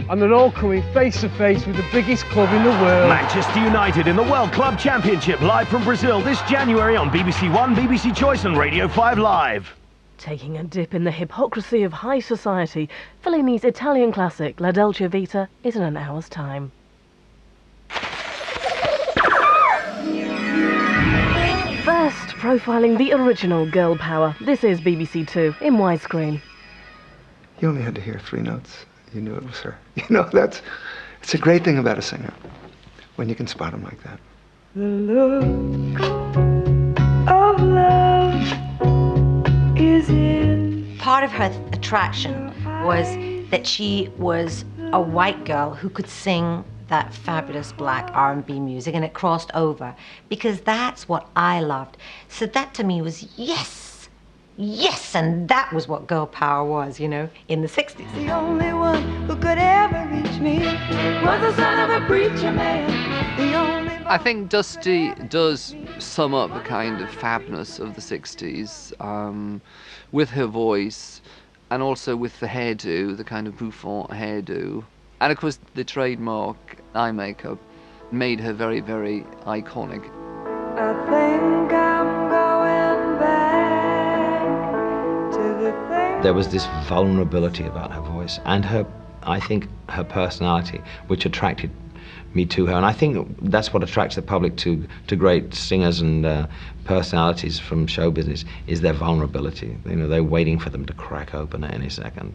and they're all coming face to face with the biggest club in the world. Manchester United in the World Club Championship, live from Brazil this January on BBC One, BBC Choice and Radio 5 Live. Taking a dip in the hypocrisy of high society, Fellini's Italian classic La Dolce Vita is in an hour's time. First, profiling the original girl power. This is BBC Two in widescreen. You only had to hear 3 notes. You knew it was her. You know, it's a great thing about a singer, when you can spot them like that. The look of love is in. Part of her attraction was that she was a white girl who could sing that fabulous black R&B music, and it crossed over, because that's what I loved. So that to me was yes, and that was what girl power was, you know, in the 60s. The only one who could ever reach me was the son of a preacher man. The only I think Dusty does sum up the kind of fabness of the 60s with her voice, and also with the hairdo, the kind of bouffant hairdo. And of course the trademark eye makeup made her very, very iconic. I think I'm going back to the thing. There was this vulnerability about her voice and I think her personality, which attracted me to her. And I think that's what attracts the public to great singers and personalities from show business, is their vulnerability. You know, they're waiting for them to crack open at any second.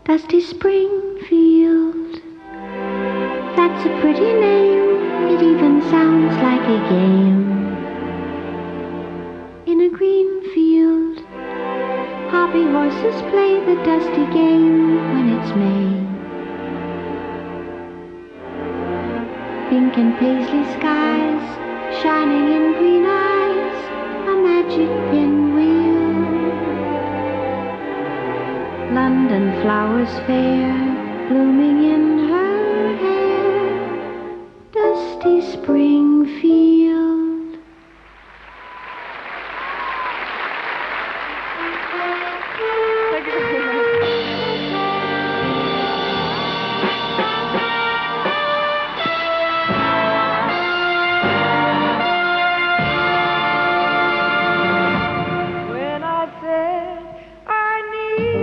Dusty Springfield, that's a pretty name, it even sounds like a game. In a green field, hobby horses play the dusty game when it's May. Pink and paisley skies, shining in green eyes, a magic pinwheel. London flowers fair, blooming in her hair, dusty Springfield. Thank you very much. When I said I needed you,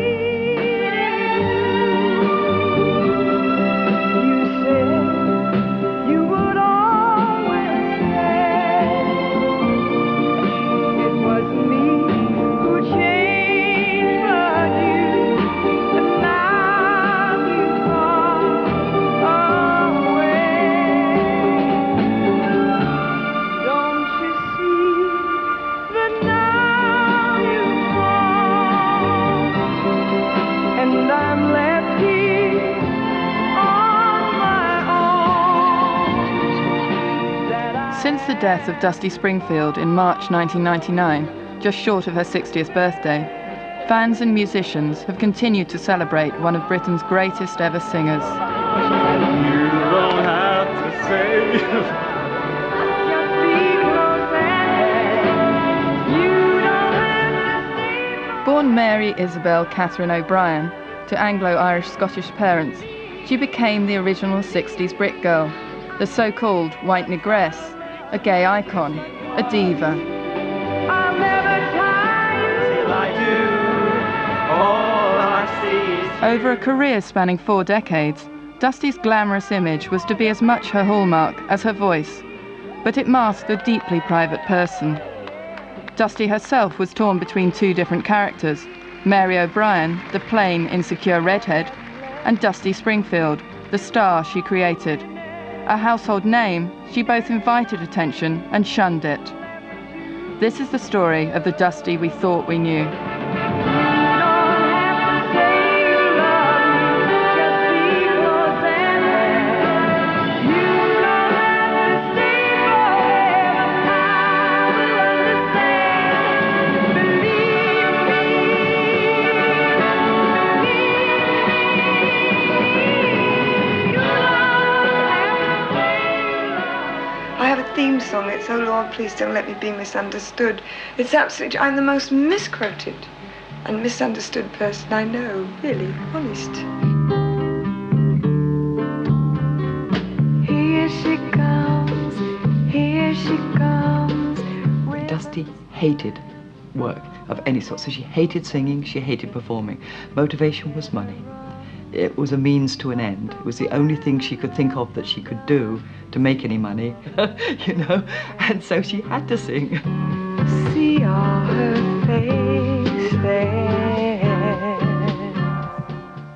you said you would always stay. It was me who changed for you, and now you've gone away. Don't you see that now you've gone, and I'm left here on my own? That I Since the death of Dusty Springfield in March 1999, just short of her 60th birthday, fans and musicians have continued to celebrate one of Britain's greatest ever singers. just be close and you don't have to stay. Born Mary Isabel Catherine O'Brien to Anglo-Irish-Scottish parents, she became the original 60s Brit girl, the so-called white negress, a gay icon, a diva. I'll never tire Till I do, all I see is Over a career spanning 4 decades, Dusty's glamorous image was to be as much her hallmark as her voice, but it masked a deeply private person. Dusty herself was torn between 2 different characters, Mary O'Brien, the plain, insecure redhead, and Dusty Springfield, the star she created. A household name, she both invited attention and shunned it. This is the story of the Dusty we thought we knew. Theme song. It's "Oh Lord, please don't let me be misunderstood." It's absolutely, I'm the most misquoted and misunderstood person I know, really, honest. Here she comes, here she comes. Dusty hated work of any sort, so she hated singing, she hated performing. Motivation was money. It was a means to an end. It was the only thing she could think of that she could do to make any money, you know, and so she had to sing. See all her face there.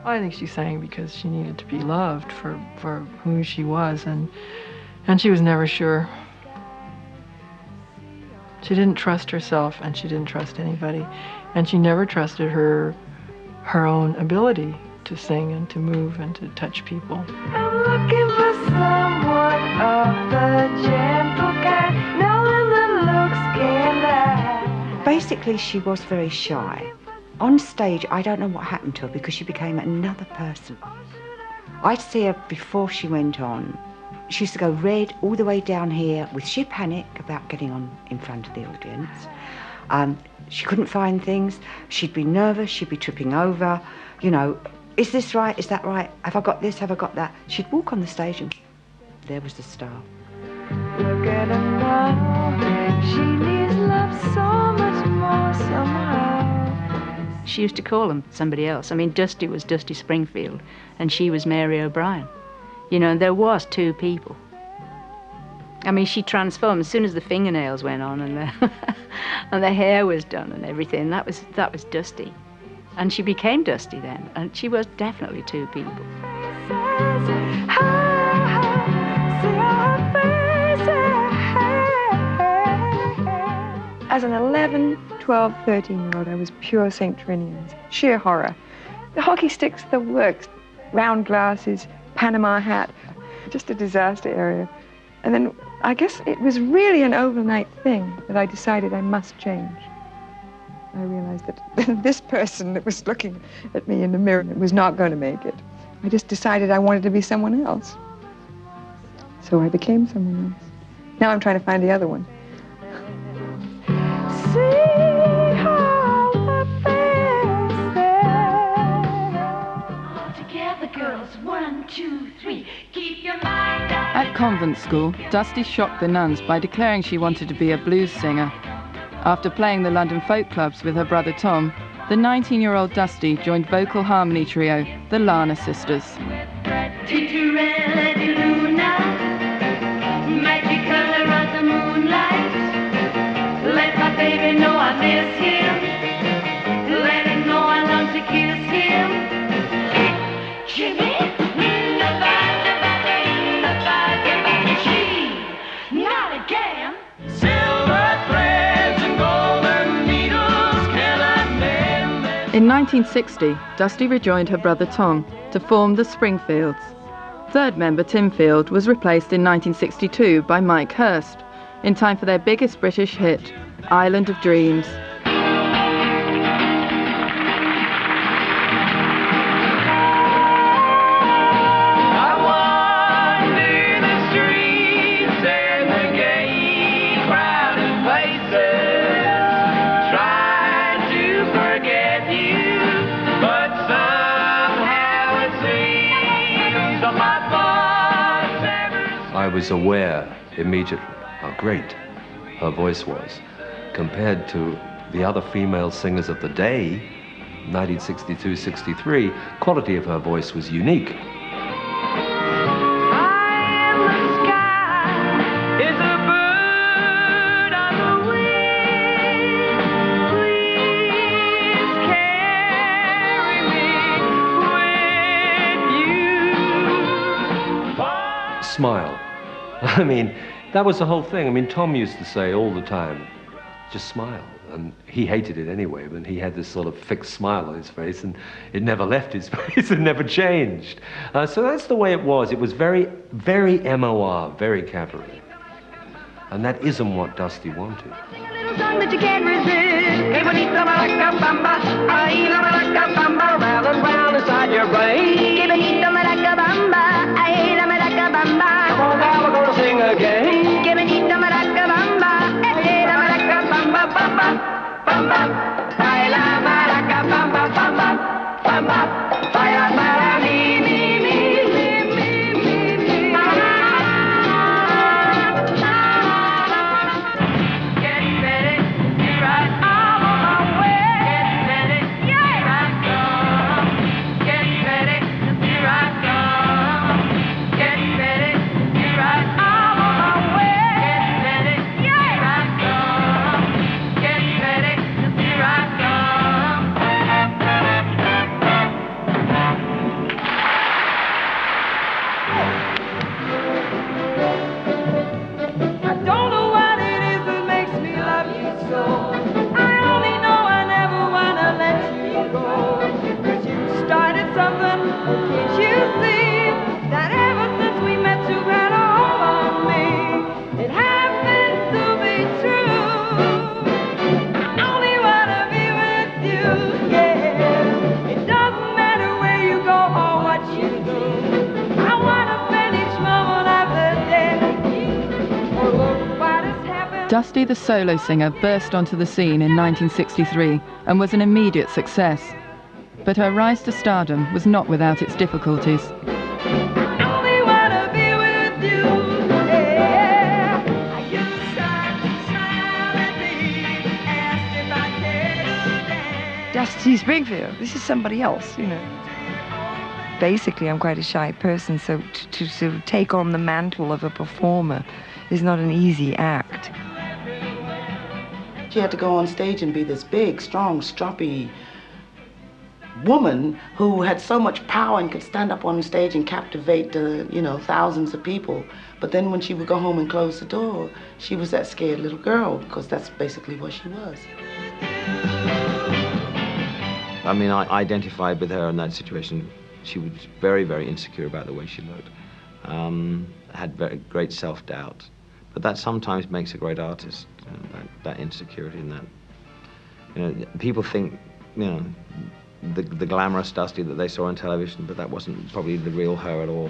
I think she sang because she needed to be loved for who she was, and she was never sure. She didn't trust herself, and she didn't trust anybody, and she never trusted her own ability to sing and to move and to touch people. I'm looking for someone of the gentle kind, knowing the looks can lie. Basically, she was very shy. On stage, I don't know what happened to her because she became another person. I'd see her before she went on. She used to go red all the way down here with sheer panic about getting on in front of the audience. She couldn't find things. She'd be nervous, she'd be tripping over, you know, is this right, is that right, have I got this, have I got that? She'd walk on the stage and there was the star. Look at her now, she needs love so much more somehow. She used to call him somebody else. I mean, Dusty was Dusty Springfield, and she was Mary O'Brien. You know, there was two people. I mean, she transformed as soon as the fingernails went on and the hair was done and everything. That was Dusty. And she became Dusty then, and she was definitely two people. As an 11, 12, 13-year-old, I was pure St. Trinian's, sheer horror. The hockey sticks, the works, round glasses, Panama hat, just a disaster area. And then I guess it was really an overnight thing that I decided I must change. I realized that this person that was looking at me in the mirror was not going to make it. I just decided I wanted to be someone else. So I became someone else. Now I'm trying to find the other one. At convent school, Dusty shocked the nuns by declaring she wanted to be a blues singer. After playing the London folk clubs with her brother Tom, the 19-year-old Dusty joined vocal harmony trio, the Lana Sisters. Magic color of the moonlight. Let my baby know I miss him. Let him know I long to kiss him. Jimmy. Not again. Silver threads and golden needles cannot mend. In 1960, Dusty rejoined her brother Tom to form the Springfields. Third member Tim Field was replaced in 1962 by Mike Hurst, in time for their biggest British hit, Island of Dreams. I was aware immediately how great her voice was compared to the other female singers of the day. 1962-63, quality of her voice was unique. Smile. I mean, that was the whole thing. I mean, Tom used to say all the time, just smile. And he hated it anyway, but he had this sort of fixed smile on his face, and it never left his face, it never changed. So that's the way it was. It was very, very MOR, very cabaret. And that isn't what Dusty wanted. Song that you can't resist. Que bonita maraca bamba, ay la maraca bamba, round and round inside your brain. Que bonita maraca bamba, ay la maraca bamba. Come on now, we're gonna sing again. Que bonita maraca bamba, ay la maraca bamba, bamba, bamba, ay la maraca Can't you see that ever since we met you've had a hold on me? It happens to be true. I only wanna be with you, yeah. It doesn't matter where you go or what you do. I wanna spend each moment of the day with you. Oh, look what has happened. Dusty the solo singer burst onto the scene in 1963 and was an immediate success. But her rise to stardom was not without its difficulties. Dusty Springfield, this is somebody else, you know. Basically, I'm quite a shy person, so to sort of take on the mantle of a performer is not an easy act. She had to go on stage and be this big, strong, strappy woman who had so much power and could stand up on stage and captivate thousands of people. But then when she would go home and close the door, she was that scared little girl, because that's basically what she was. I mean, I identified with her in that situation. She was very, very insecure about the way she looked. Had very great self-doubt. But that sometimes makes a great artist, that insecurity and that. People think, the glamorous Dusty that they saw on television, but that wasn't probably the real her at all.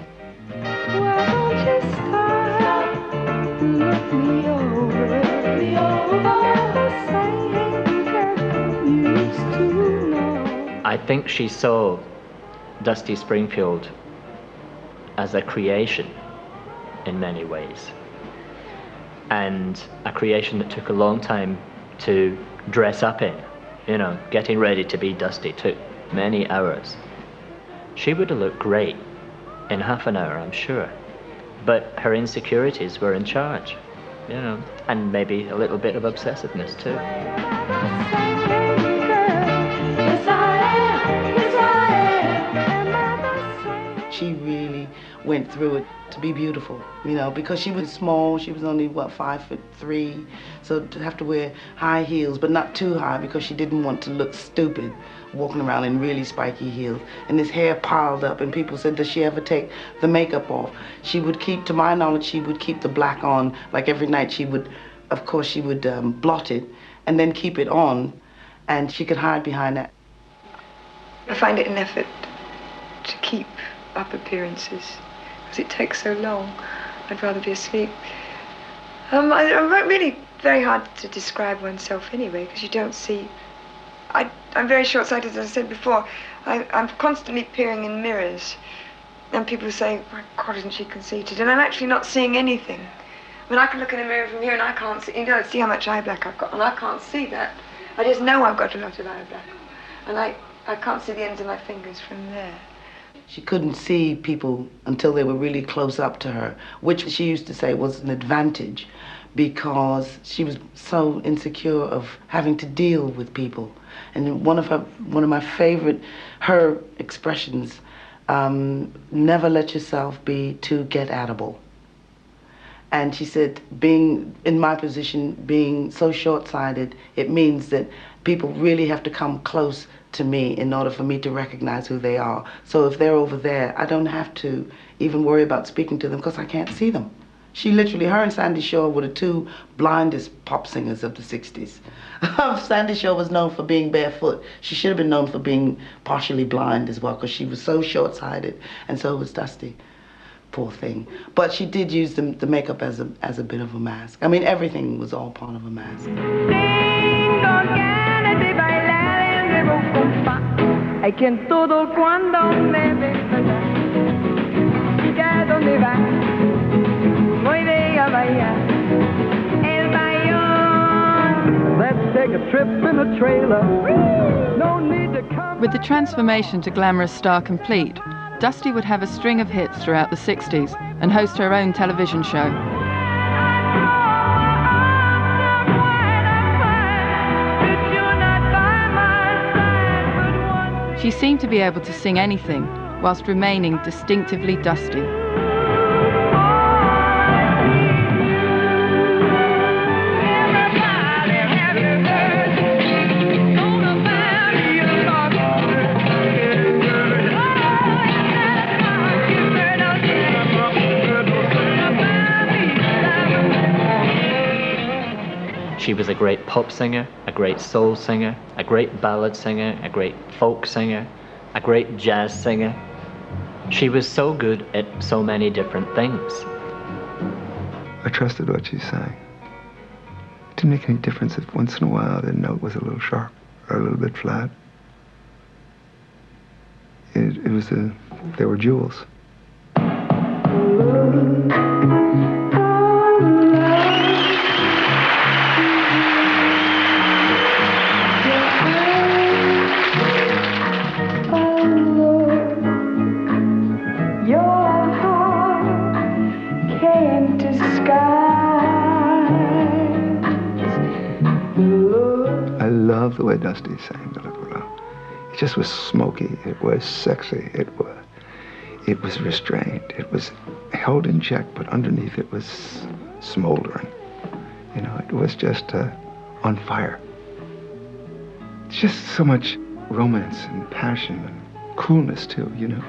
I think she saw Dusty Springfield as a creation in many ways, and a creation that took a long time to dress up in. Getting ready to be Dusty took many hours. She would have looked great in half an hour, I'm sure, but her insecurities were in charge, and maybe a little bit of obsessiveness too. She really went through it to be beautiful, because she was small. She was only, 5'3", so to have to wear high heels, but not too high, because she didn't want to look stupid walking around in really spiky heels. And this hair piled up, and people said, does she ever take the makeup off? She would keep, to my knowledge, she would keep the black on, like every night she would, of course, she would blot it, and then keep it on, and she could hide behind that. I find it an effort to keep up appearances, because it takes so long. I'd rather be asleep. I'm really very hard to describe oneself anyway, because you don't see. I'm very short-sighted, as I said before. I'm constantly peering in mirrors, and people say, my God, isn't she conceited? And I'm actually not seeing anything. I mean, I can look in a mirror from here and I can't see, see how much eye black I've got, and I can't see that. I just know I've got a lot of eye black, and I can't see the ends of my fingers from there. She couldn't see people until they were really close up to her, which she used to say was an advantage, because she was so insecure of having to deal with people. And one of my favorite, her expressions, never let yourself be too get-at-able. And she said, being in my position, being so short-sighted, it means that people really have to come close to me in order for me to recognize who they are. So if they're over there, I don't have to even worry about speaking to them, because I can't see them. She literally, her and Sandy Shaw were the two blindest pop singers of the 60s. Sandy Shaw was known for being barefoot. She should have been known for being partially blind as well, because she was so short-sighted, and so was Dusty. Poor thing. But she did use the makeup as a bit of a mask. I mean, everything was all part of a mask. Hay quien todo cuando me ve ya donde va, voy de a bailar el bayón. Let's take a trip in a trailer. No need to come. With the transformation to glamorous star complete, Dusty would have a string of hits throughout the 60s and host her own television show. She seemed to be able to sing anything whilst remaining distinctively Dusty. She was a great pop singer, a great soul singer, a great ballad singer, a great folk singer, a great jazz singer. She was so good at so many different things. I trusted what she sang. It didn't make any difference if once in a while the note was a little sharp or a little bit flat. They were jewels. I love the way Dusty sang the Little Row. It just was smoky. It was sexy. It was restrained. It was held in check, but underneath it was smoldering. You know, it was just on fire. It's just so much romance and passion and coolness too, you know.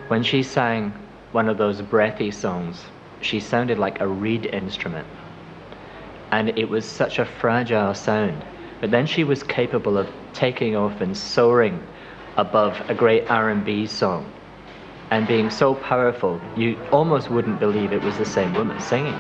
When she sang one of those breathy songs, she sounded like a reed instrument. And it was such a fragile sound. But then she was capable of taking off and soaring above a great R&B song and being so powerful, you almost wouldn't believe it was the same woman singing.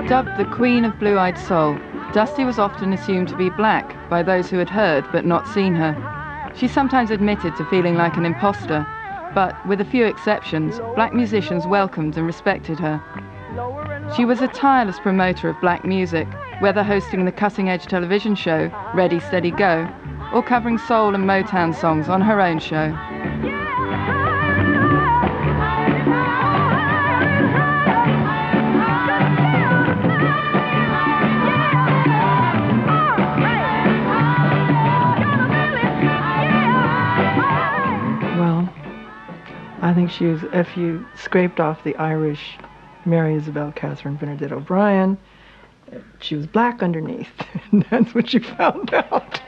Dubbed the Queen of Blue-Eyed Soul, Dusty was often assumed to be black by those who had heard but not seen her. She sometimes admitted to feeling like an imposter, but with a few exceptions, black musicians welcomed and respected her. She was a tireless promoter of black music, whether hosting the cutting-edge television show Ready, Steady, Go, or covering soul and Motown songs on her own show. I think she was, if you scraped off the Irish Mary Isabel Catherine Bernadette O'Brien, she was black underneath, and that's what you found out.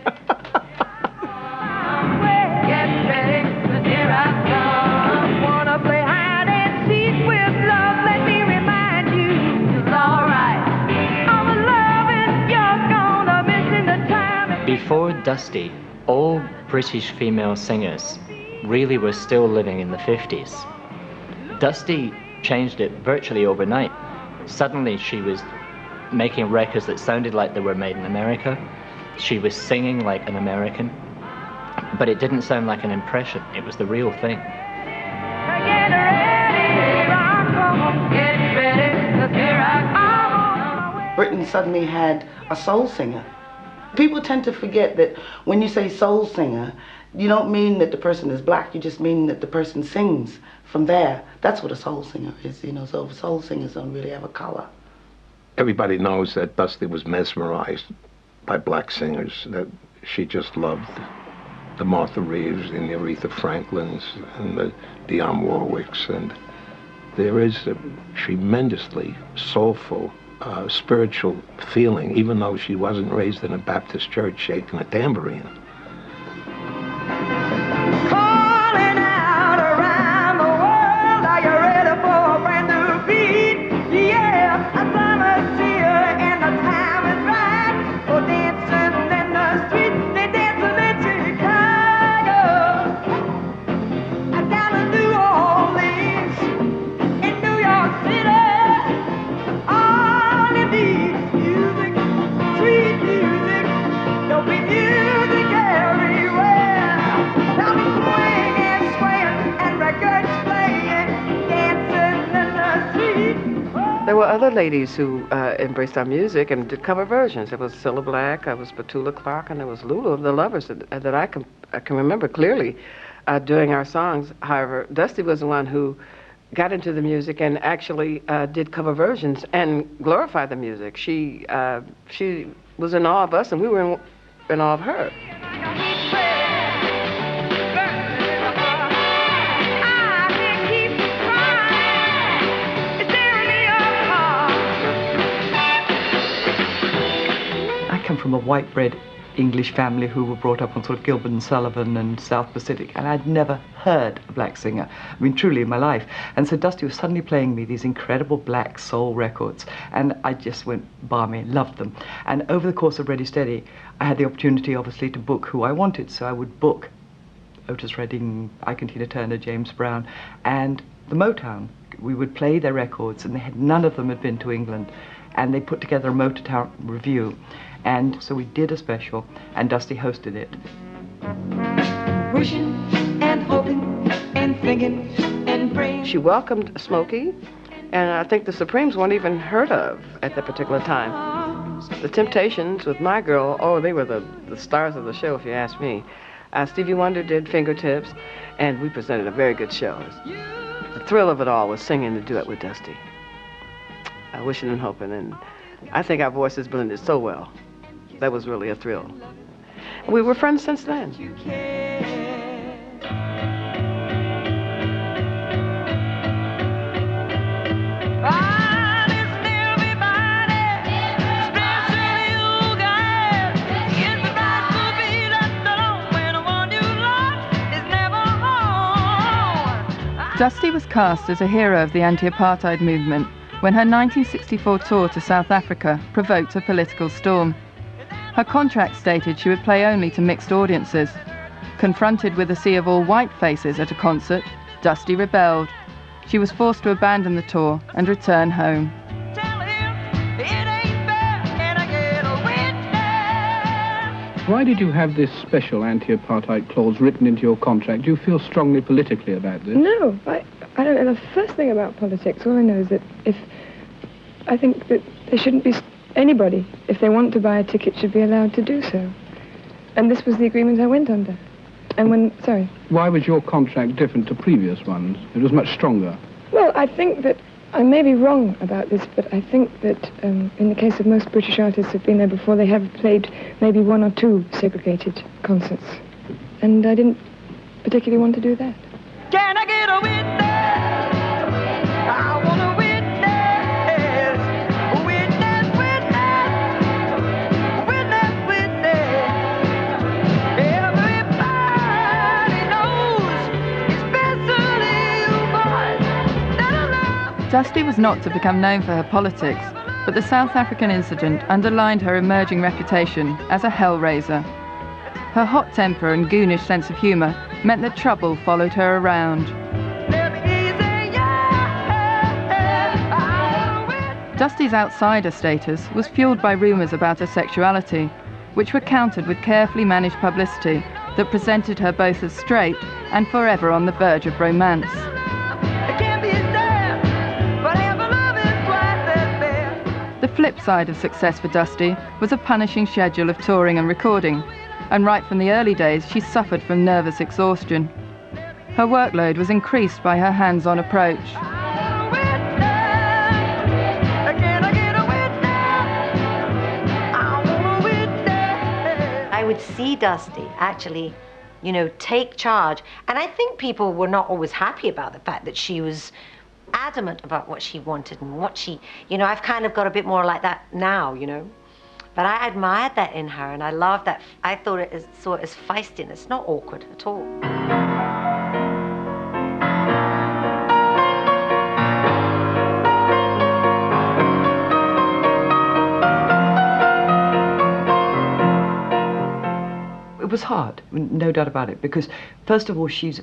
Before Dusty, all British female singers really were still living in the 50s. Dusty changed it virtually overnight. Suddenly she was making records that sounded like they were made in America. She was singing like an American, but it didn't sound like an impression. It was the real thing. Britain suddenly had a soul singer. People tend to forget that when you say soul singer, you don't mean that the person is black, you just mean that the person sings from there. That's what a soul singer is, you know, so soul singers don't really have a color. Everybody knows that Dusty was mesmerized by black singers, that she just loved the Martha Reeves and the Aretha Franklins and the Dionne Warwicks, and there is a tremendously soulful, spiritual feeling, even though she wasn't raised in a Baptist church shaking a tambourine. Calling out around the world, are you ready for a brand new beat? Yeah, a summer seer and the time is right for dancing in the street. They dancing in Chicago, and down in New Orleans, in New York City. All it needs music, sweet music. There'll be music everywhere. Now other ladies who embraced our music and did cover versions. There was Cilla Black, there was Petula Clark, and there was Lulu of the Lovers that I can remember clearly doing our songs. However, Dusty was the one who got into the music and actually did cover versions and glorified the music. She was in awe of us, and we were in awe of her. I come from a white bread English family who were brought up on sort of Gilbert and Sullivan and South Pacific, and I'd never heard a black singer, I mean truly in my life. And so Dusty was suddenly playing me these incredible black soul records, and I just went balmy, loved them. And over the course of Ready Steady, I had the opportunity obviously to book who I wanted, so I would book Otis Redding, Ike and Tina Turner, James Brown, and the Motown. We would play their records, and none of them had been to England, and they put together a Motown review. And so we did a special, and Dusty hosted it. Wishing and hoping and thinking and praying. She welcomed Smokey, and I think the Supremes weren't even heard of at that particular time. The Temptations with My Girl, oh, they were the stars of the show, if you ask me. Stevie Wonder did Fingertips, and we presented a very good show. The thrill of it all was singing the duet with Dusty. Wishing and hoping, and I think our voices blended so well. That was really a thrill. We were friends since then. Dusty was cast as a hero of the anti-apartheid movement when her 1964 tour to South Africa provoked a political storm. Her contract stated she would play only to mixed audiences. Confronted with a sea of all white faces at a concert, Dusty rebelled. She was forced to abandon the tour and return home. Why did you have this special anti-apartheid clause written into your contract? Do you feel strongly politically about this? No, I don't know the first thing about politics. All I know is that I think that there shouldn't be anybody, if they want to buy a ticket, should be allowed to do so. And this was the agreement I went under. And sorry. Why was your contract different to previous ones? It was much stronger. Well, I think that, I may be wrong about this, but I think that in the case of most British artists who've been there before, they have played maybe 1 or 2 segregated concerts. And I didn't particularly want to do that. Can I get a witness? I want a witness. Dusty was not to become known for her politics, but the South African incident underlined her emerging reputation as a hellraiser. Her hot temper and goonish sense of humour meant that trouble followed her around. Dusty's outsider status was fueled by rumours about her sexuality, which were countered with carefully managed publicity that presented her both as straight and forever on the verge of romance. The flip side of success for Dusty was a punishing schedule of touring and recording, and right from the early days she suffered from nervous exhaustion. Her workload was increased by her hands-on approach. I would see Dusty actually, take charge, and I think people were not always happy about the fact that she was adamant about what she wanted and what she, I've kind of got a bit more like that now, But I admired that in her, and I loved that. I saw it as feisty, and it's not awkward at all. It was hard, no doubt about it, because first of all, she's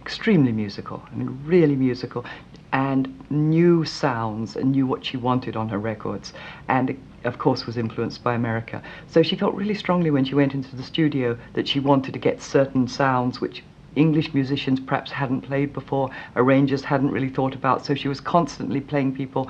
extremely musical, really musical, and knew sounds and knew what she wanted on her records, and of course was influenced by America. So she felt really strongly when she went into the studio that she wanted to get certain sounds which English musicians perhaps hadn't played before, arrangers hadn't really thought about, so she was constantly playing people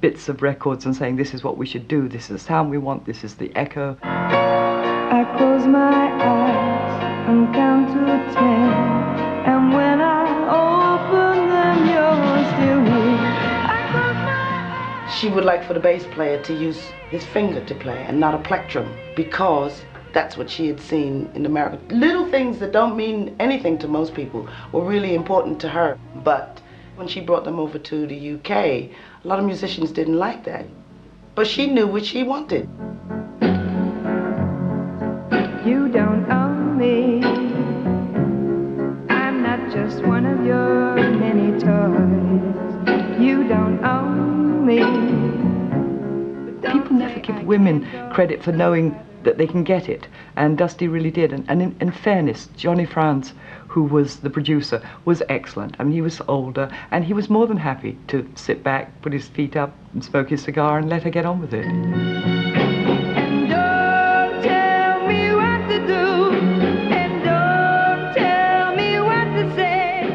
bits of records and saying, this is what we should do, this is the sound we want, this is the echo. I close my eyes and count to 10, and when I open them, you're still here. She would like for the bass player to use his finger to play and not a plectrum, because that's what she had seen in America. Little things that don't mean anything to most people were really important to her. But when she brought them over to the UK, a lot of musicians didn't like that. But she knew what she wanted. You don't own me. I'm not just one of your many toys. You don't own me. People never give women credit for knowing that they can get it, and Dusty really did. And in fairness, Johnny Franz, who was the producer, was excellent. I mean, he was older, and he was more than happy to sit back, put his feet up, and smoke his cigar, and let her get on with it. And don't tell me what to do, and don't tell me what to say.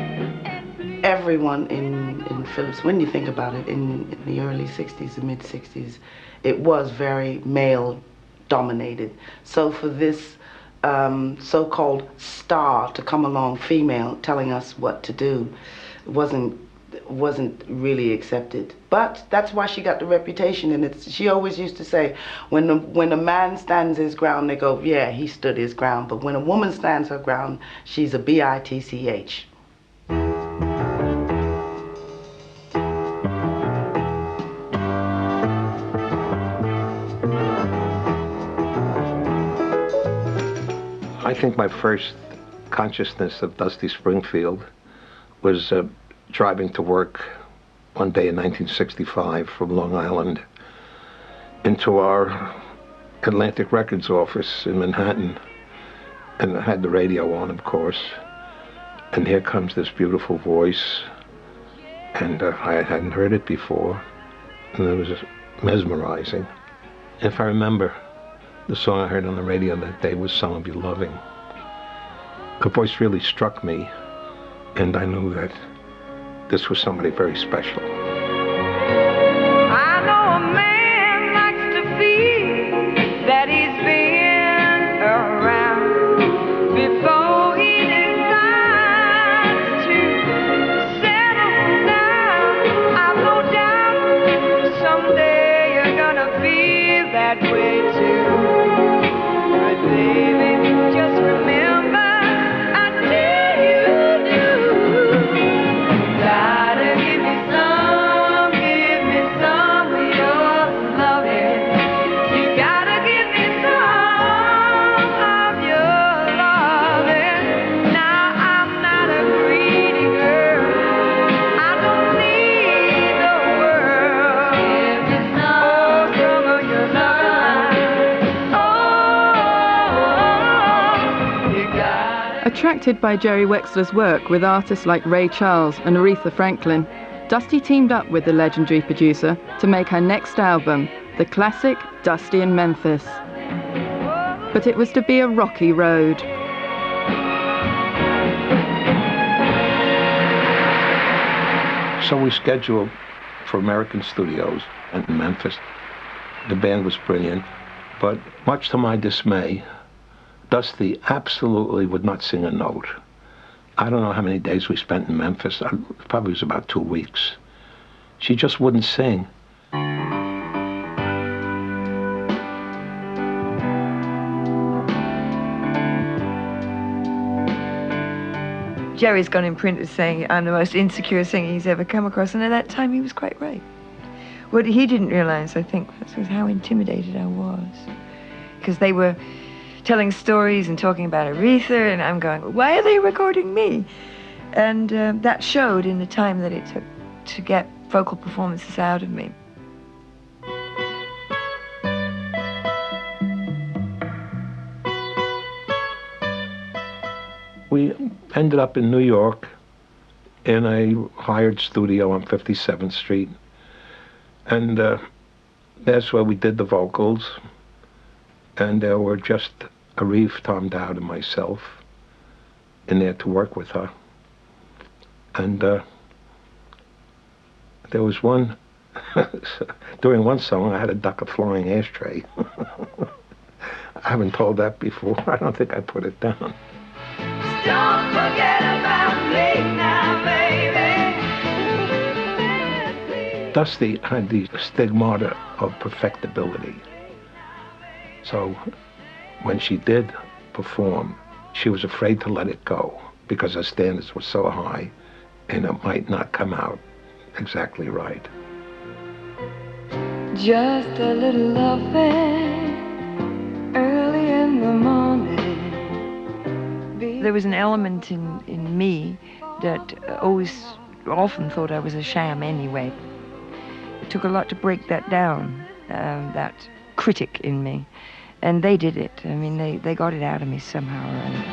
Everyone in Phillips, when you think about it, in the early 60s and mid-60s, it was very male-dominated. So for this so-called star to come along, female, telling us what to do, wasn't really accepted. But that's why she got the reputation, and she always used to say, when a man stands his ground, they go, yeah, he stood his ground. But when a woman stands her ground, she's a bitch. I think my first consciousness of Dusty Springfield was driving to work one day in 1965 from Long Island into our Atlantic Records office in Manhattan, and I had the radio on, of course, and here comes this beautiful voice, and I hadn't heard it before, and it was mesmerizing. If I remember, the song I heard on the radio that day was Some of You Loving. Her voice really struck me, and I knew that this was somebody very special. I know a man likes to feel that he's been around before he decides to settle down. I've no doubt someday you're gonna feel that way too. But baby, just remember, until you do, gotta give me some of your loving. You gotta give me some of your loving. Now I'm not a greedy girl, I don't need the world. Give me some of your loving. You got. Attracted by Jerry Wexler's work with artists like Ray Charles and Aretha Franklin, Dusty teamed up with the legendary producer to make her next album, the classic Dusty in Memphis. But it was to be a rocky road. So we scheduled for American Studios in Memphis. The band was brilliant, but much to my dismay, Dusty absolutely would not sing a note. I don't know how many days we spent in Memphis. Probably was about 2 weeks. She just wouldn't sing. Jerry's gone in print as saying, I'm the most insecure singer he's ever come across, and at that time he was quite right. What he didn't realize, I think, was how intimidated I was. Because they were telling stories and talking about Aretha, and I'm going, why are they recording me? And that showed in the time that it took to get vocal performances out of me. We ended up in New York in a hired studio on 57th Street. And that's where we did the vocals. And there were just Arif, Tom Dowd, and myself in there to work with her. And there was one During one song, I had to duck a flying ashtray. I haven't told that before. I don't think I put it down. Don't forget about me now, baby. Dusty had the stigmata of perfectibility. So when she did perform, she was afraid to let it go because her standards were so high and it might not come out exactly right. Just a little loving early in the morning. There was an element in me that often thought I was a sham anyway. It took a lot to break that down, that critic in me. And they did it. I mean, they got it out of me somehow or other.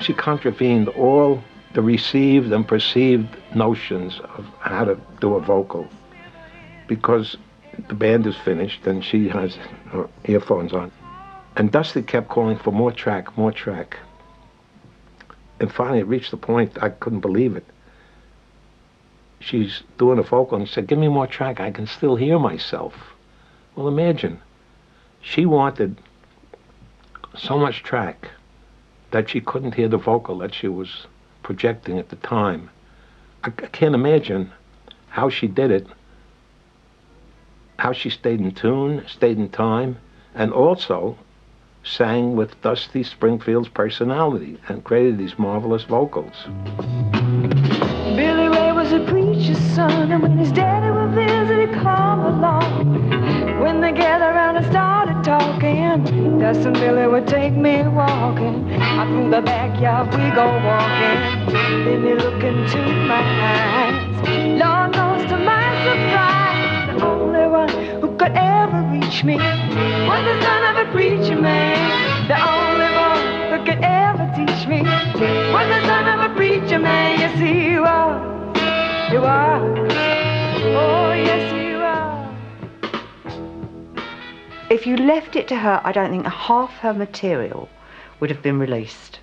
She contravened all the received and perceived notions of how to do a vocal, because the band is finished and she has her earphones on. And Dusty kept calling for more track, more track. And finally it reached the point I couldn't believe it. She's doing a vocal and said, give me more track, I can still hear myself. Well, imagine, she wanted so much track that she couldn't hear the vocal that she was projecting at the time. I can't imagine how she did it, how she stayed in tune, stayed in time, and also sang with Dusty Springfield's personality and created these marvelous vocals. Billy Ray was a preacher's son, and when his daddy would visit, he'd come along. When they gathered around and started talking, Dusty and Billy would take me walking. Out through the backyard we go walking. Then he look into my eyes. Lord knows to my surprise, the only one who could ever reach me was the son of a preacher man. The only one who could ever teach me was the son of a preacher man. Yes, he was. He was. Oh, yes, he was. If you left it to her, I don't think half her material would have been released.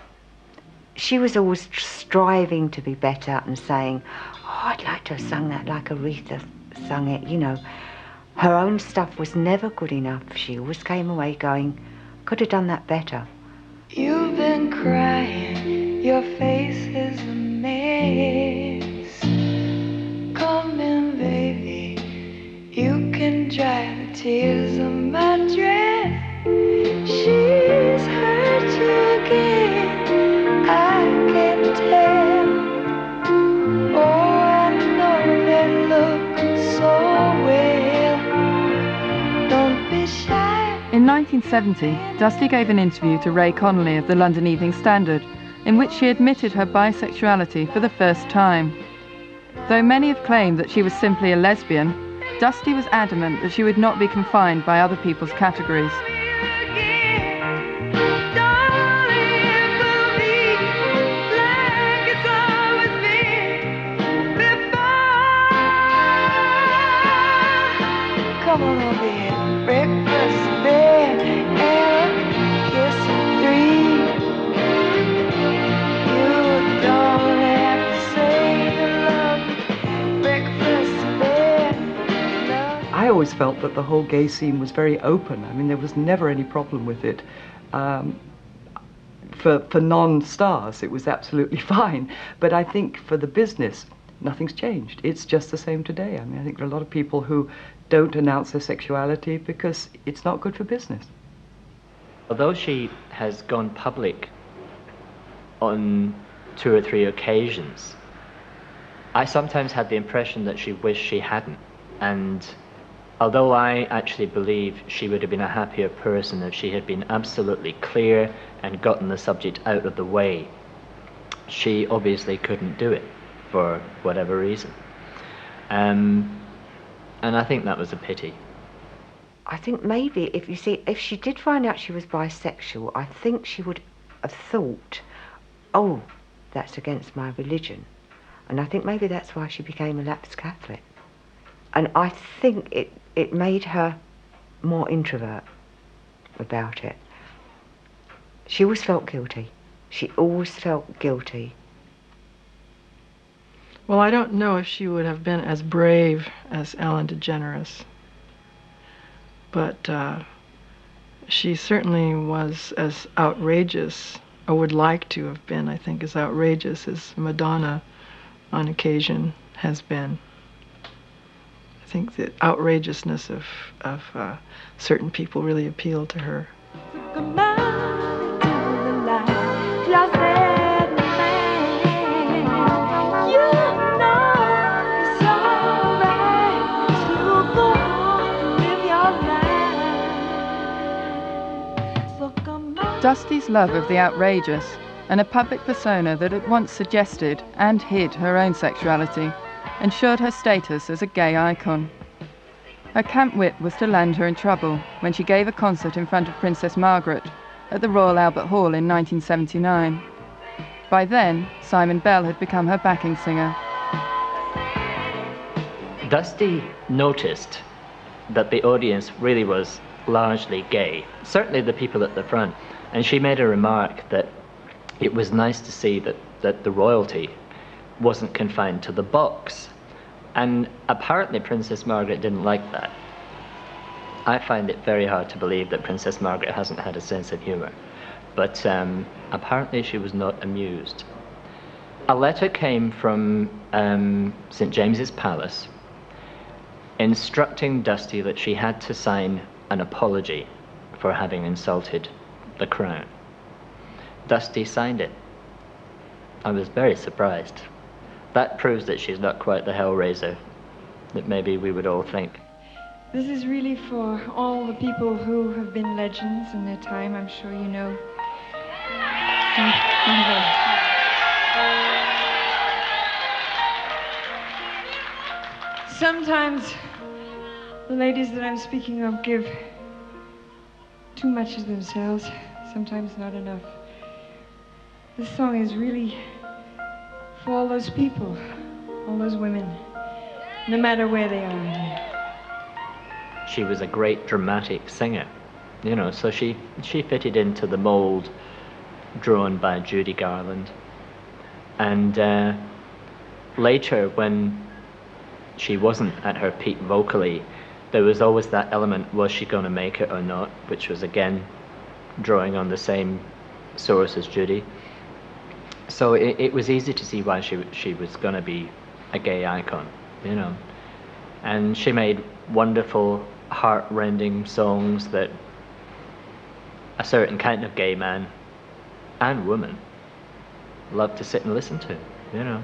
She was always striving to be better and saying, oh, I'd like to have sung that like Aretha sung it, you know. Her own stuff was never good enough. She always came away going, could have done that better. You've been crying, your face is a mess. Come in, baby, you can dry the tears on my dress. She's hurt you again, I can tell. Oh, I know that look so well. Don't be shy. In 1970, Dusty gave an interview to Ray Connolly of the London Evening Standard, in which she admitted her bisexuality for the first time. Though many have claimed that she was simply a lesbian, Dusty was adamant that she would not be confined by other people's categories. Come on over here, breakfast there, and a kiss of three. You don't have to say you love me, breakfast there. I always felt that the whole gay scene was very open. I mean, there was never any problem with it. For non-stars, it was absolutely fine. But I think for the business, nothing's changed. It's just the same today. I mean, I think there are a lot of people who don't announce their sexuality because it's not good for business. Although she has gone public on 2 or 3 occasions, I sometimes had the impression that she wished she hadn't. And although I actually believe she would have been a happier person if she had been absolutely clear and gotten the subject out of the way, she obviously couldn't do it for whatever reason. And I think that was a pity. I think maybe if she did find out she was bisexual, I think she would have thought, oh, that's against my religion. And I think maybe that's why she became a lapsed Catholic. And I think it made her more introvert about it. She always felt guilty. She always felt guilty. Well, I don't know if she would have been as brave as Ellen DeGeneres, but she certainly was as outrageous, or would like to have been, I think, as outrageous as Madonna on occasion has been. I think the outrageousness of certain people really appealed to her. Dusty's love of the outrageous and a public persona that at once suggested and hid her own sexuality ensured her status as a gay icon. Her camp wit was to land her in trouble when she gave a concert in front of Princess Margaret at the Royal Albert Hall in 1979. By then, Simon Bell had become her backing singer. Dusty noticed that the audience really was largely gay, certainly the people at the front, and she made a remark that it was nice to see that the royalty wasn't confined to the box. And apparently Princess Margaret didn't like that. I find it very hard to believe that Princess Margaret hasn't had a sense of humor, but apparently she was not amused. A letter came from St. James's Palace instructing Dusty that she had to sign an apology for having insulted the crown. Dusty signed it. I was very surprised. That proves that she's not quite the hellraiser that maybe we would all think. This is really for all the people who have been legends in their time. I'm sure you know. Sometimes the ladies that I'm speaking of give too much of themselves, sometimes not enough. This song is really for all those people, all those women, no matter where they are. She was a great dramatic singer, you know, so she fitted into the mold drawn by Judy Garland. And later, when she wasn't at her peak vocally, there was always that element, was she going to make it or not, which was again drawing on the same source as Judy. So it was easy to see why she was going to be a gay icon, you know. And she made wonderful, heart-rending songs that a certain kind of gay man and woman loved to sit and listen to, you know.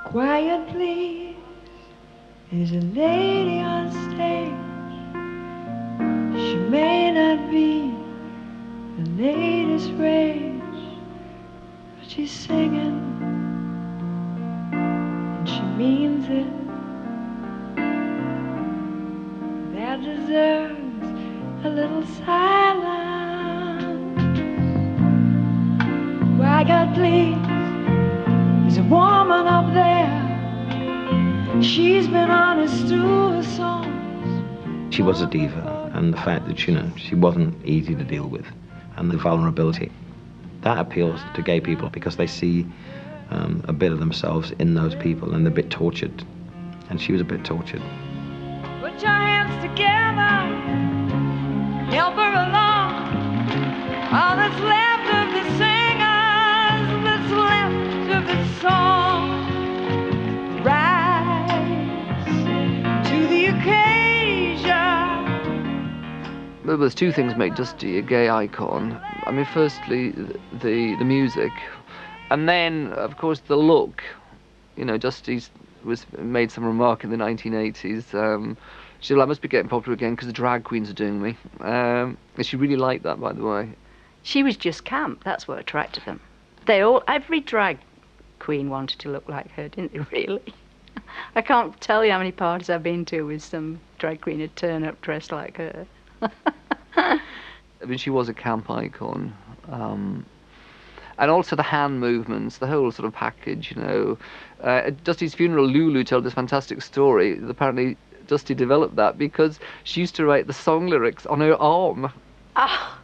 Quiet, please. There's a lady on stage. She may not be the latest rage, but she's singing, and she means it. That deserves a little silence. Quiet, please. There's a woman up there. She's been honest through her songs. She was a diva, and the fact that, you know, she wasn't easy to deal with, and the vulnerability, that appeals to gay people because they see a bit of themselves in those people, and they're a bit tortured, and she was a bit tortured. Put your hands together, help her along. All that's left of the singers, that's left of the song. There was two things made Dusty a gay icon. I mean, firstly, the music, and then, of course, the look. You know, Dusty made some remark in the 1980s. She said, well, I must be getting popular again because the drag queens are doing me. And she really liked that, by the way. She was just camp. That's what attracted them. Every drag queen wanted to look like her, didn't they, really? I can't tell you how many parties I've been to with some drag queen who'd turn up dressed like her. I mean, she was a camp icon. And also the hand movements, the whole sort of package, you know. At Dusty's funeral, Lulu told this fantastic story. Apparently, Dusty developed that because she used to write the song lyrics on her arm. Ah,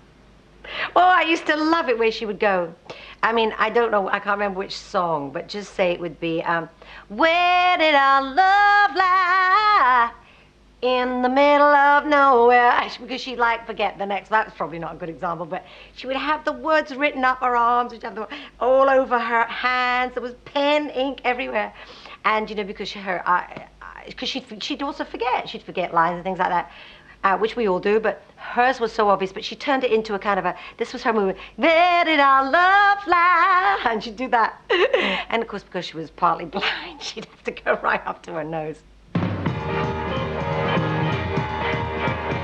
Oh, I used to love it where she would go. I mean, I don't know, I can't remember which song, but just say it would be, where did our love lie? In the middle of nowhere. Because she'd like forget the next, that's probably not a good example, but she would have the words written up her arms, she'd have them all over her hands, there was pen, ink everywhere. And, you know, because she'd also forget, she'd forget lines and things like that, which we all do, but hers was so obvious, but she turned it into a kind of this was her movement, where did our love lie? And she'd do that. And of course, because she was partly blind, she'd have to go right up to her nose.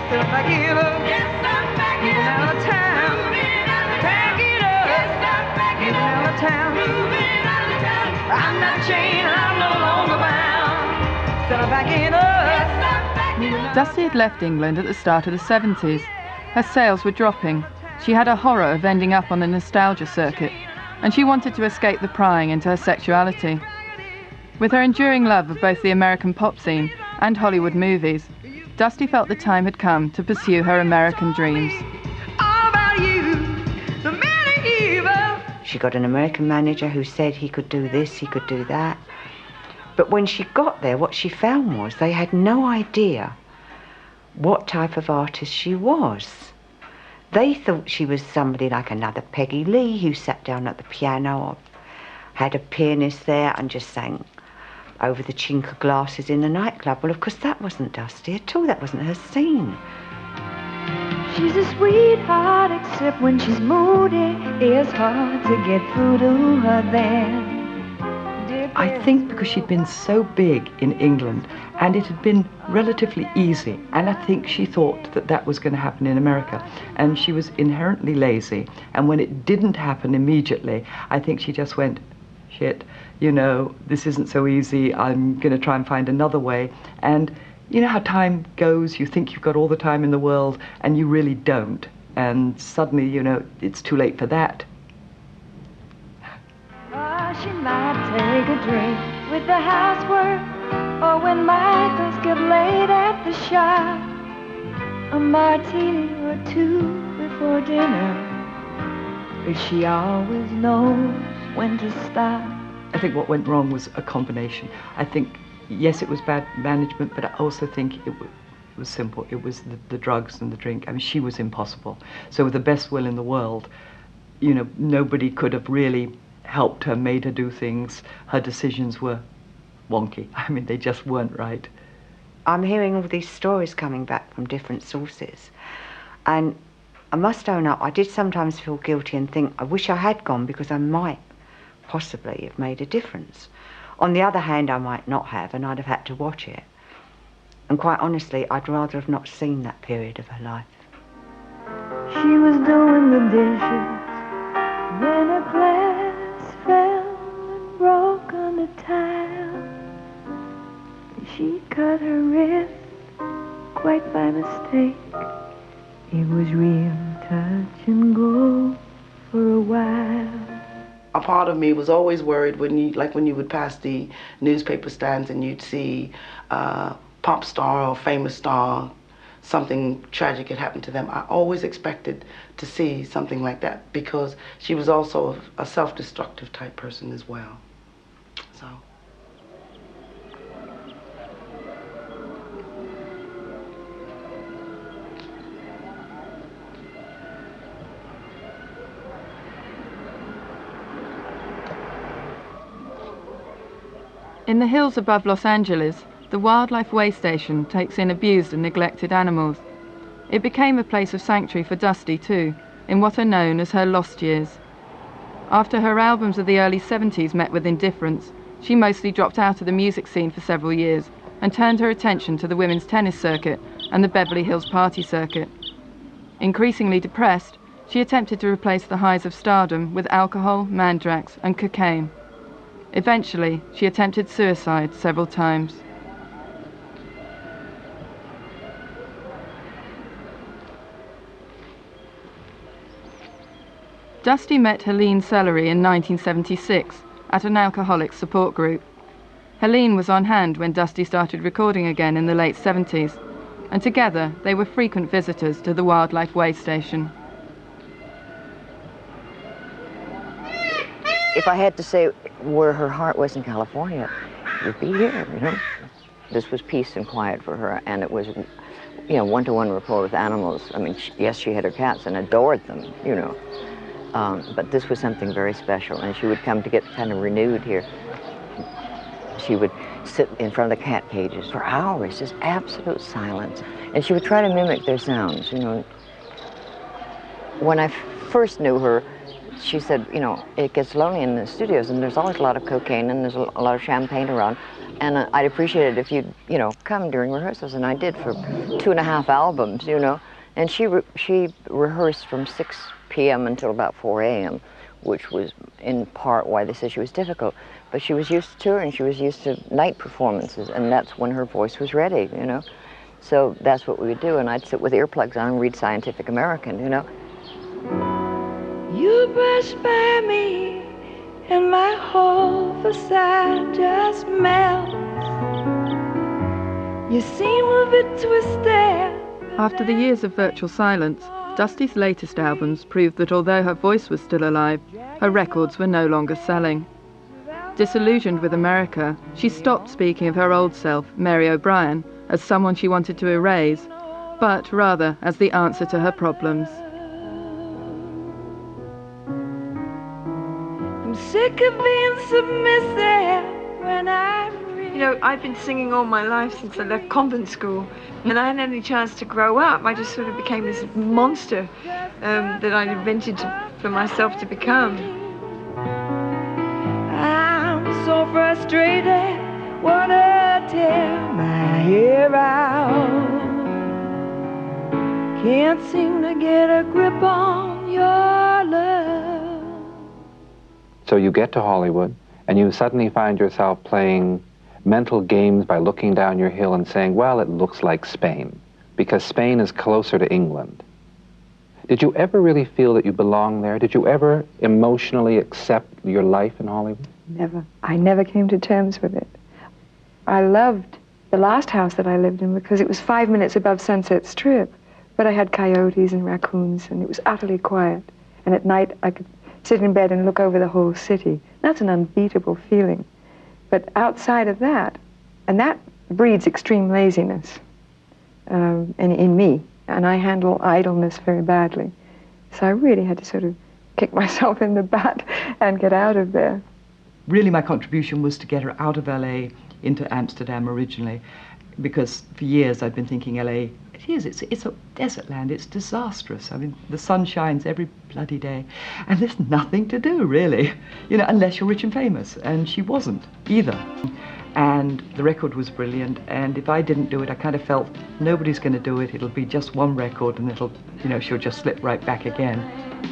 So if I give up, moving out of town, pack it up, moving out of town, I'm not chained, I'm no longer bound. So if I give up. Dusty had left England at the start of the 70s. Her sales were dropping. She had a horror of ending up on the nostalgia circuit, and she wanted to escape the prying into her sexuality. With her enduring love of both the American pop scene and Hollywood movies, Dusty felt the time had come to pursue her American dreams. All about you, the medieval. She got an American manager who said he could do this, he could do that. But when she got there, what she found was they had no idea what type of artist she was. They thought she was somebody like another Peggy Lee who sat down at the piano or had a pianist there and just sang over the chink of glasses in the nightclub. Well, of course, that wasn't Dusty at all. That wasn't her scene. She's a sweetheart, except when she's moody. It's hard to get through to her then. I think because she'd been so big in England and it had been relatively easy, and I think she thought that that was going to happen in America, and she was inherently lazy, and when it didn't happen immediately, I think she just went, shit, you know, this isn't so easy, I'm going to try and find another way. And you know how time goes, you think you've got all the time in the world and you really don't, and suddenly, you know, it's too late for that. She might take a drink with the housework, or when Michael's get late at the shop, a martini or two before dinner, but she always knows when to stop. I think what went wrong was a combination. I think, yes, it was bad management, but I also think it was simple. It was the drugs and the drink. I mean, she was impossible. So with the best will in the world, you know, nobody could have really helped her, made her do things. Her decisions were wonky. I mean, they just weren't right. I'm hearing all these stories coming back from different sources, and I must own up, I did sometimes feel guilty and think, I wish I had gone because I might possibly have made a difference. On the other hand, I might not have, and I'd have had to watch it. And quite honestly, I'd rather have not seen that period of her life. She was doing the dishes when a glass fell and broke on the tile. She cut her wrist quite by mistake. It was real touch and go for a while. A part of me was always worried when you would pass the newspaper stands and you'd see a pop star or famous star, something tragic had happened to them. I always expected to see something like that because she was also a self-destructive type person as well. So. In the hills above Los Angeles, the wildlife way station takes in abused and neglected animals. It became a place of sanctuary for Dusty too, in what are known as her lost years. After her albums of the early 70s met with indifference, she mostly dropped out of the music scene for several years and turned her attention to the women's tennis circuit and the Beverly Hills party circuit. Increasingly depressed, she attempted to replace the highs of stardom with alcohol, mandrax and cocaine. Eventually, she attempted suicide several times. Dusty met Helene Sellery in 1976 at an alcoholics support group. Helene was on hand when Dusty started recording again in the late 70s, and together they were frequent visitors to the Wildlife Way Station. if I had to say where her heart was in California, it would be here, you know. This was peace and quiet for her, and it was, you know, one-to-one rapport with animals. I mean, yes, she had her cats and adored them, you know. But this was something very special, and she would come to get kind of renewed here. She would sit in front of the cat cages for hours, just absolute silence. And she would try to mimic their sounds, you know. When I first knew her, she said, you know, it gets lonely in the studios, and there's always a lot of cocaine, and there's a lot of champagne around. And I'd appreciate it if you'd, you know, come during rehearsals, and I did for 2.5 albums, you know. And she rehearsed from 6 p.m. until about 4 a.m., which was in part why they said she was difficult. But she was used to touring, she was used to night performances, and that's when her voice was ready, you know. So that's what we would do, and I'd sit with earplugs on and read Scientific American, you know. You brush by me, and my whole facade just melts. You seem a bit twisted. After the years of virtual silence, Dusty's latest albums proved that although her voice was still alive, her records were no longer selling. Disillusioned with America, she stopped speaking of her old self, Mary O'Brien, as someone she wanted to erase, but rather as the answer to her problems. I'm sick of being submissive when I You know, I've been singing all my life since I left convent school, and I hadn't had any chance to grow up. I just sort of became this monster that I invented for myself to become. I'm so frustrated, wanna tear my hair out. Can't seem to get a grip on your love. So you get to Hollywood, and you suddenly find yourself playing mental games by looking down your hill and saying, well, it looks like Spain, because Spain is closer to England. Did you ever really feel that you belonged there? Did you ever emotionally accept your life in Hollywood? Never. I never came to terms with it. I loved the last house that I lived in because it was 5 minutes above Sunset Strip, but I had coyotes and raccoons, and it was utterly quiet. And at night, I could sit in bed and look over the whole city. That's an unbeatable feeling. But outside of that, and that breeds extreme laziness in me, and I handle idleness very badly. So I really had to sort of kick myself in the butt and get out of there. Really, my contribution was to get her out of LA into Amsterdam originally, because for years I'd been thinking LA, it's a desert land, it's disastrous. I mean, the sun shines every bloody day, and there's nothing to do, really, you know, unless you're rich and famous, and she wasn't either. And the record was brilliant, and if I didn't do it, I kind of felt nobody's going to do it, it'll be just one record, and it'll, you know, she'll just slip right back again.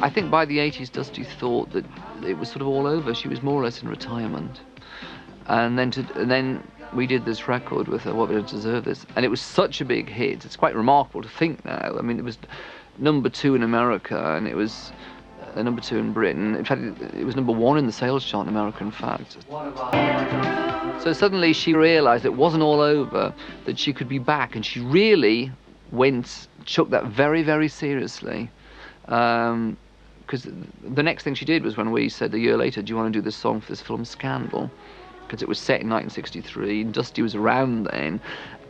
I think by the 80s, Dusty thought that it was sort of all over. She was more or less in retirement. And then we did this record with her, What Would It Deserve This? And it was such a big hit. It's quite remarkable to think now. I mean, it was #2 in America, and it was #2 in Britain. In fact, it was #1 in the sales chart in America, in fact. So suddenly she realized it wasn't all over, that she could be back, and she really took that very, very seriously. Because the next thing she did was when we said a year later, do you want to do this song for this film Scandal? Because it was set in 1963, and Dusty was around then,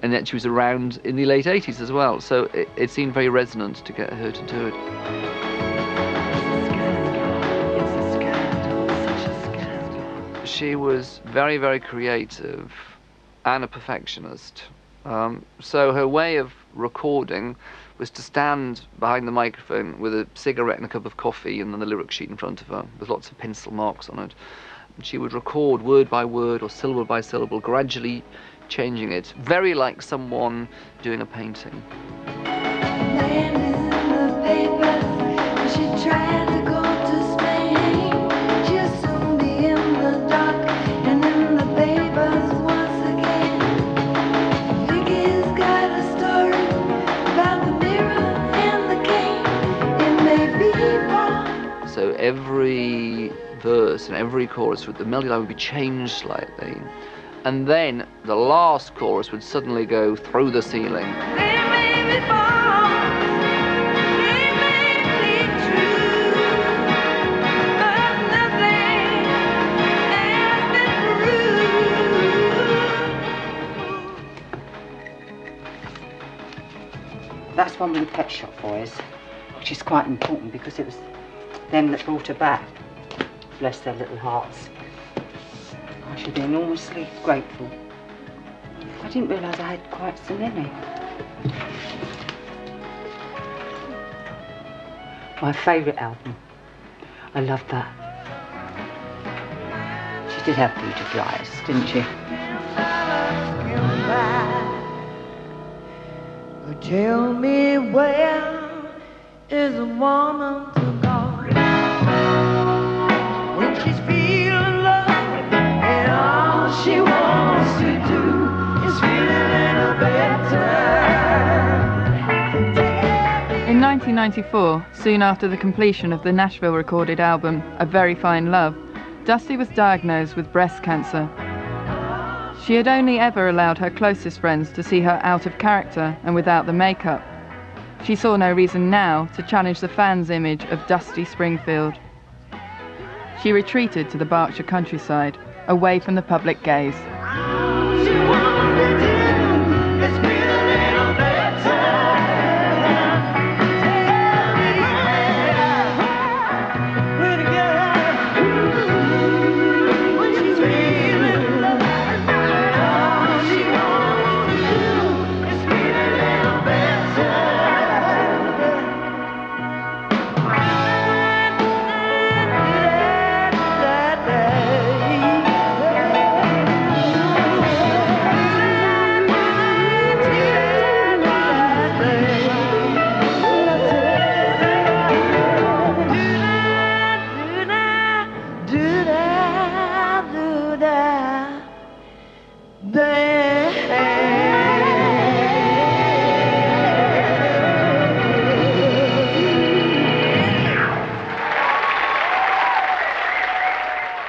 and then she was around in the late 80s as well, so it seemed very resonant to get her to do it. She was very, very creative and a perfectionist. So her way of recording was to stand behind the microphone with a cigarette and a cup of coffee and then the lyric sheet in front of her with lots of pencil marks on it. And she would record word by word or syllable by syllable, gradually changing it, very like someone doing a painting. So every verse and every chorus, the melody line would be changed slightly, and then the last chorus would suddenly go through the ceiling. That's one with the Pet Shop Boys, which is quite important because it was them that brought her back. Bless their little hearts. I should be enormously grateful. I didn't realise I had quite so many. My favourite album. I loved that. She did have beautiful eyes, didn't she? Tell me where is a woman to go when she's feeling love and all she wants to do is feel a little better. In 1994, soon after the completion of the Nashville recorded album A Very Fine Love, Dusty was diagnosed with breast cancer. She had only ever allowed her closest friends to see her out of character and without the makeup. She saw no reason now to challenge the fans' image of Dusty Springfield. She retreated to the Berkshire countryside, away from the public gaze.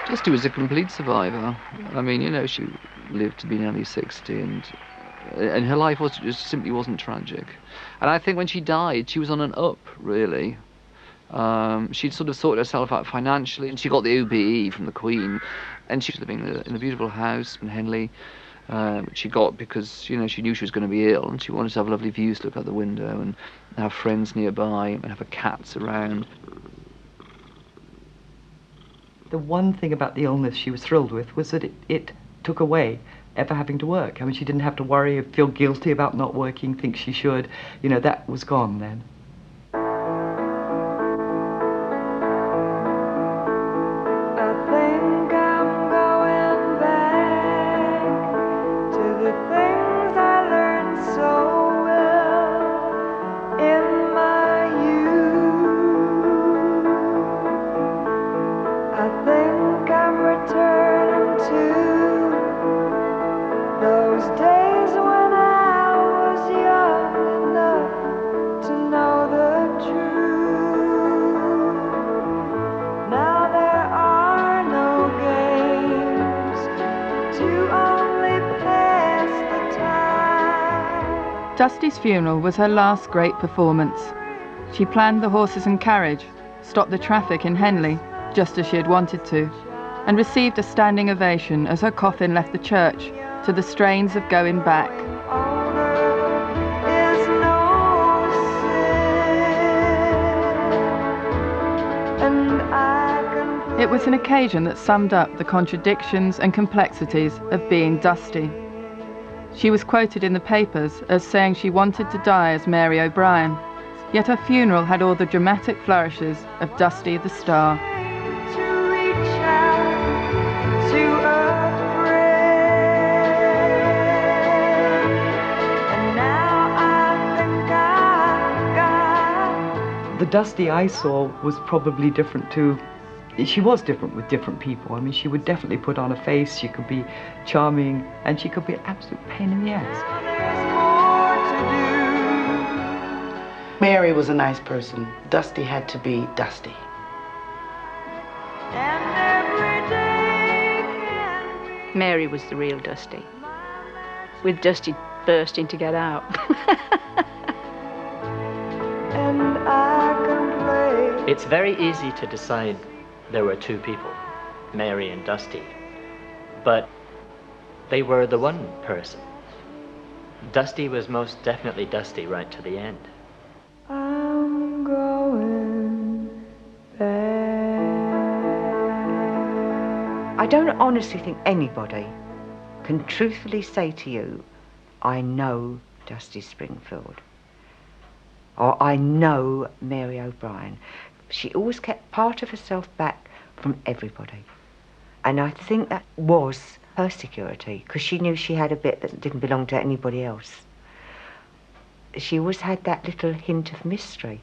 Dusty was a complete survivor. I mean, you know, she lived to be nearly 60, and her life was just simply wasn't tragic. And I think when she died, she was on an up, really. She'd sort of sorted herself out financially, and she got the OBE from the Queen, and she was living in a beautiful house in Henley, which she got because, you know, she knew she was going to be ill, and she wanted to have lovely views to look out the window and have friends nearby and have her cats around. The one thing about the illness she was thrilled with was that it took away ever having to work. I mean, she didn't have to worry or feel guilty about not working, think she should. You know, that was gone then. Dusty's funeral was her last great performance. She planned the horses and carriage, stopped the traffic in Henley, just as she had wanted to, and received a standing ovation as her coffin left the church to the strains of Going Back. It was an occasion that summed up the contradictions and complexities of being Dusty. She was quoted in the papers as saying she wanted to die as Mary O'Brien, yet her funeral had all the dramatic flourishes of Dusty the Star. The Dusty I saw was probably different too. She was different with different people. I mean, she would definitely put on a face, she could be charming, and she could be an absolute pain in the ass. Mary was a nice person. Dusty had to be Dusty. Mary was the real Dusty, with Dusty bursting to get out. It's very easy to decide there were two people, Mary and Dusty, but they were the one person. Dusty was most definitely Dusty right to the end. I'm going back. I don't honestly think anybody can truthfully say to you, I know Dusty Springfield, or I know Mary O'Brien. She always kept part of herself back from everybody. And I think that was her security, because she knew she had a bit that didn't belong to anybody else. She always had that little hint of mystery.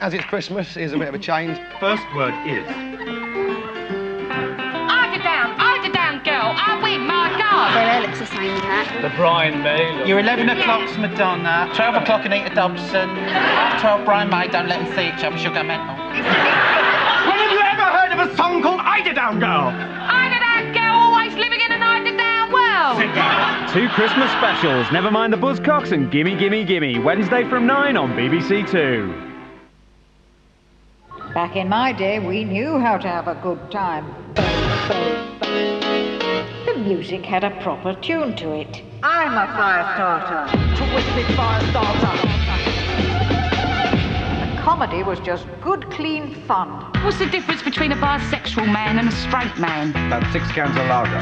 As it's Christmas, here's a bit of a change. First word is. Eider down, girl. I win, my God. Well, Alex is saying that. The Brian May. Your 11 o'clock's Madonna, 12 o'clock Anita Dobson, half 12 Brian May, don't let them see each other, she'll go mental. When have you ever heard of a song called Eider Down Girl? Eider down, girl, always living in an eider down world. Sit down. 2 Christmas specials, Never Mind the Buzzcocks and Gimme Gimme Gimme, Wednesday from 9 on BBC Two. Back in my day, we knew how to have a good time. The music had a proper tune to it. I'm a fire starter. Twisted fire starter. The comedy was just good, clean fun. What's the difference between a bisexual man and a straight man? About 6 cans of lager.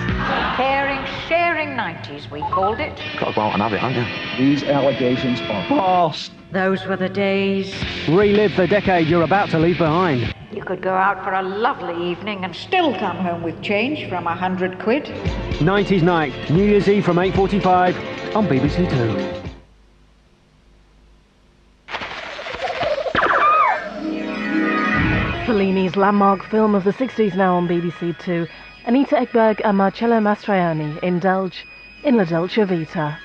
Caring, sharing 90s, we called it. Got to go out and have it, haven't you? These allegations are false. Those were the days. Relive the decade you're about to leave behind. You could go out for a lovely evening and still come home with change from 100 quid. 90s Night, New Year's Eve from 8:45 on BBC Two. Fellini's landmark film of the 60s now on BBC Two. Anita Ekberg and Marcello Mastroianni indulge in La Dolce Vita.